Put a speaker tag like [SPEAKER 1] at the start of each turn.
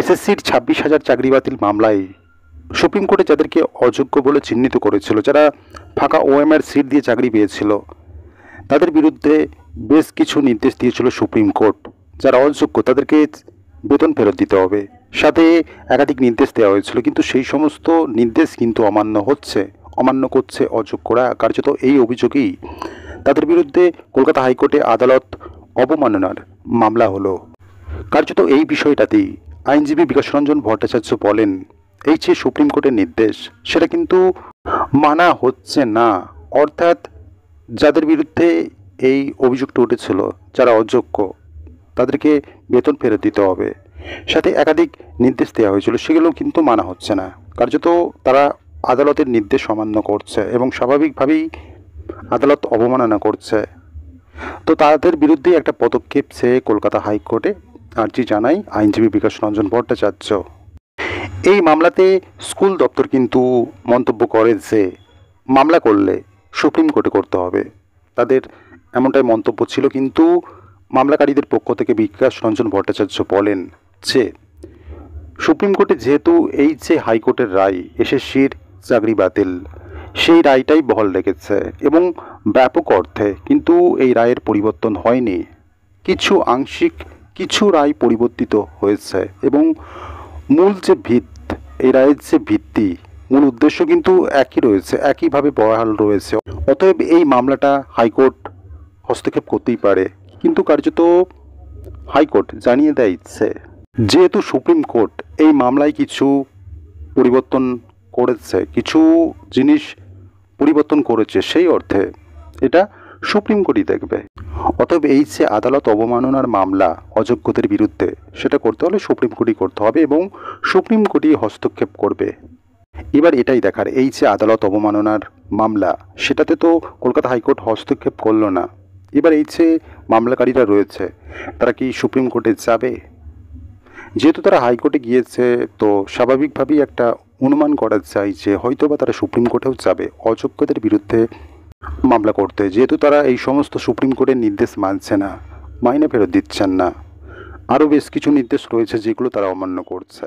[SPEAKER 1] এসএসসির 26,000 চাকরি বাতিল মামলায় সুপ্রিম কোর্টে যাদেরকে অযোগ্য বলে চিহ্নিত করেছিল, যারা ফাঁকা ওএমআর সিট দিয়ে চাকরি পেয়েছিল, তাদের বিরুদ্ধে বেশ কিছু নির্দেশ দিয়েছিল সুপ্রিম কোর্ট। যারা অযোগ্য তাদেরকে বেতন ফেরত দিতে হবে, সাথে একাধিক নির্দেশ দেওয়া হয়েছিল, কিন্তু সেই সমস্ত নির্দেশ কিন্তু অমান্য করছে অযোগ্যরা। কার্যত এই অভিযোগেই তাদের বিরুদ্ধে কলকাতা হাইকোর্টে আদালত অবমাননার মামলা হলো। কার্যত এই বিষয়টাতেই আইনজীবী বিকাশ রঞ্জন ভট্টাচার্য বলেন, এই যে সুপ্রিম কোর্টের নির্দেশ সেটা কিন্তু মানা হচ্ছে না। অর্থাৎ যাদের বিরুদ্ধে এই অভিযোগটা উঠেছিল, যারা অযোগ্য, তাদেরকে বেতন ফেরত দিতে হবে, সাথে একাধিক নির্দেশ দেওয়া হয়েছিল, সেগুলো কিন্তু মানা হচ্ছে না। কার্যত তারা আদালতের নির্দেশ অমান্য করছে এবং স্বাভাবিকভাবেই আদালত অবমাননা করছে। তো তাদের বিরুদ্ধেই একটা পদক্ষেপ সে কলকাতা হাইকোর্টে আর্জি জানায় আইনজীবী বিকাশ রঞ্জন ভট্টাচার্য। এই মামলাতে স্কুল দপ্তর কিন্তু মন্তব্য করে যে মামলা করলে সুপ্রিম কোর্টে করতে হবে। তাদের এমনটাই মন্তব্য ছিল, কিন্তু মামলাকারীদের পক্ষ থেকে বিকাশ রঞ্জন ভট্টাচার্য বলেন যে সুপ্রিম কোর্টে যেহেতু এই যে হাইকোর্টের রায় এসএসসির চাকরি বাতিল, সেই রায়টাই বহাল রেখেছে এবং ব্যাপক অর্থে কিন্তু এই রায়ের পরিবর্তন হয়নি। কিছু আংশিক কিছু রায় পরিবর্তিত হয়েছে এবং মূল যে এই রায়ের যে ভিত্তি, মূল উদ্দেশ্য কিন্তু একই রয়েছে, একইভাবে বহাল রয়েছে। অতএব এই মামলাটা হাইকোর্ট হস্তক্ষেপ করতেই পারে, কিন্তু কার্যত হাইকোর্ট জানিয়ে দিচ্ছে যেহেতু সুপ্রিম কোর্ট এই মামলায় কিছু পরিবর্তন করেছে, কিছু জিনিস পরিবর্তন করেছে, সেই অর্থে এটা সুপ্রিম কোর্টই দেখবে। অতএব এই যে আদালত অবমাননার মামলা অযোগ্যদের বিরুদ্ধে, সেটা করতে হলে সুপ্রিম কোর্টই করতে হবে এবং সুপ্রিম কোর্টই হস্তক্ষেপ করবে। এবার এটাই দেখার, এই যে আদালত অবমাননার মামলা, সেটাতে তো কলকাতা হাইকোর্ট হস্তক্ষেপ করলো না। এবার এই যে মামলাকারীরা রয়েছে, তারা কি সুপ্রিম কোর্টে যাবে? যেহেতু তারা হাইকোর্টে গিয়েছে, তো স্বাভাবিকভাবেই একটা অনুমান করা যায় যে হয়তোবা তারা সুপ্রিম কোর্টেও যাবে অযোগ্যদের বিরুদ্ধে মামলা করতে, যেহেতু তারা এই সমস্ত সুপ্রিম কোর্টের নির্দেশ মানছে না, মাইনে ফেরত দিচ্ছেন না, আরও বেশ কিছু নির্দেশ রয়েছে যেগুলো তারা অমান্য করছে।